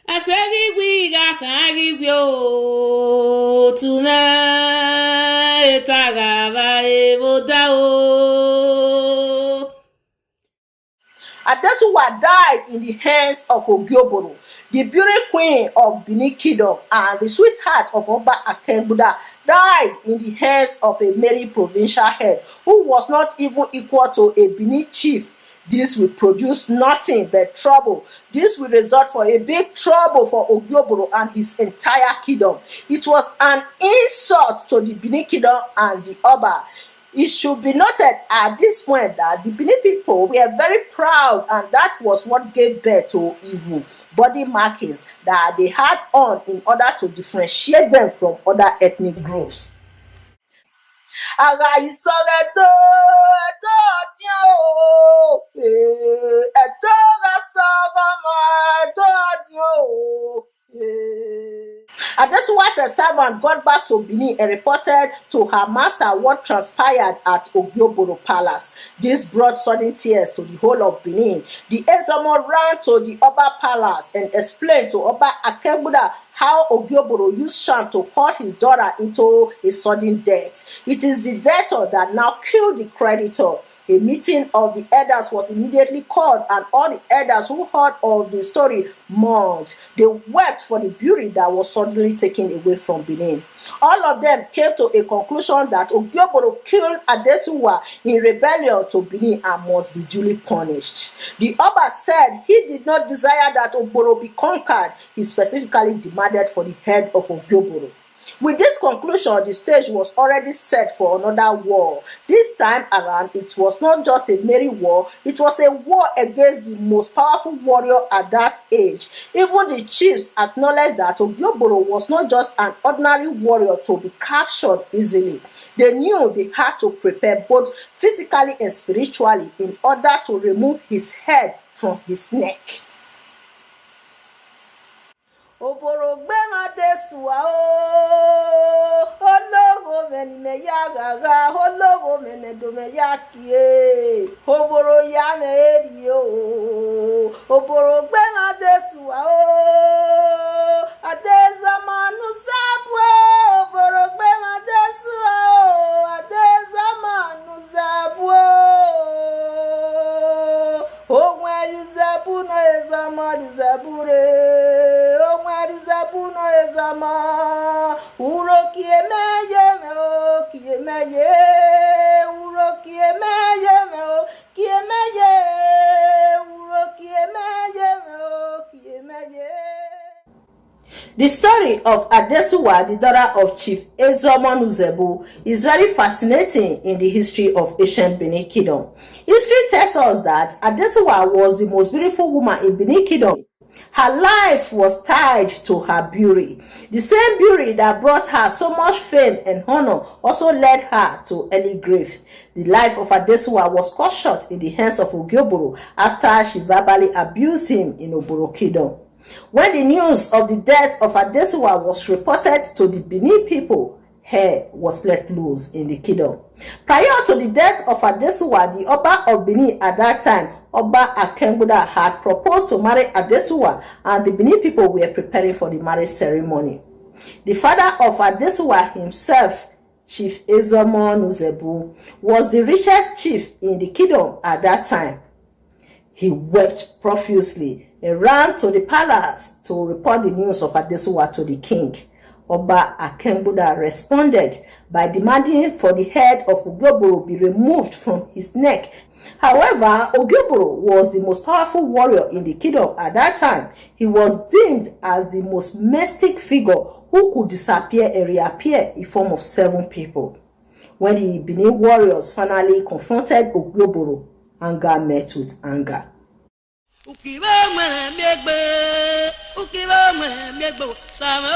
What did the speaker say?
Asegigwi gakagibio tuna etagaba ebodao. Adesuwa died in the hands of Ogioboro, the beauty queen of Benin Kingdom, and the sweetheart of Oba Akengbuda died in the hands of a merry provincial head who was not even equal to a Benin chief. This will produce nothing but trouble. This will result for a big trouble for Ogioboro and his entire kingdom. It was an insult to the Benin Kingdom and the Oba. It should be noted at this point that the Benin people were very proud, and that was what gave birth to Iwu body markings that they had on in order to differentiate them from other ethnic groups. Ara ìsọ̀rẹ̀ tó ẹ̀tọ́ ọ̀dín o, ẹ̀tọ́ rẹ̀ sọ̀rọ̀ mọ́ ẹ̀tọ́ ọ̀dín o. Adesuwa's servant got back to Benin and reported to her master what transpired at Ogioboro Palace. This brought sudden tears to the whole of Benin. The Ezomo ran to the Oba Palace and explained to Oba Akengbuda how Ogioboro used sham to call his daughter into a sudden death. It is the debtor that now killed the creditor. A meeting of the elders was immediately called, and all the elders who heard of the story mourned. They wept for the beauty that was suddenly taken away from Benin. All of them came to a conclusion that Ogioboro killed Adesuwa in rebellion to Benin and must be duly punished. The Oba said he did not desire that Ogboro be conquered. He specifically demanded for the head of Ogioboro. With this conclusion, the stage was already set for another war. This time around, it was not just a merry war, it was a war against the most powerful warrior at that age. Even the chiefs acknowledged that Ogioboro was not just an ordinary warrior to be captured easily. They knew they had to prepare both physically and spiritually in order to remove his head from his neck. Oborogbe Adesuwa o, ologo meni me ya gaga, ologo mene do me ya kie, oboro ya me eri o, oborogbe Adesuwa o, Adezamanu zabwe, oborogbe Adesuwa o, Adezamanu zabwe, o mweri zabu no ezamanu zabure. Puno ezama uro kiemeye me o kiemeye uro kiemeye me o kiemeye uro kiemeye me o kiemeye. The story of Adesuwa, the daughter of Chief Ezomo Nuzebu, is very fascinating in the history of ancient Benin Kingdom. History tells us that Adesuwa was the most beautiful woman in Benin Kingdom. Her life was tied to her beauty. The same beauty that brought her so much fame and honor also led her to early grave. The life of Adesuwa was cut short in the hands of Ogioboro after she verbally abused him in Oboro Kingdom. When the news of the death of Adesuwa was reported to the Benin people, hair was let loose in the kingdom. Prior to the death of Adesuwa, the Oba of Benin at that time, Oba Akengbuda, had proposed to marry Adesuwa, and the Benin people were preparing for the marriage ceremony. The father of Adesuwa himself, Chief Ezomo Nuzebu, was the richest chief in the kingdom at that time. He wept profusely and ran to the palace to report the news of Adesuwa to the king. Oba Akengbuda responded by demanding for the head of Ogioboro be removed from his neck. However, Ogioboro was the most powerful warrior in the kingdom at that time. He was deemed as the most mystic figure who could disappear and reappear in form of 7 people. When the Benin warriors finally confronted Ogioboro, anger met with anger. Ukiwa mwe miegbe, sama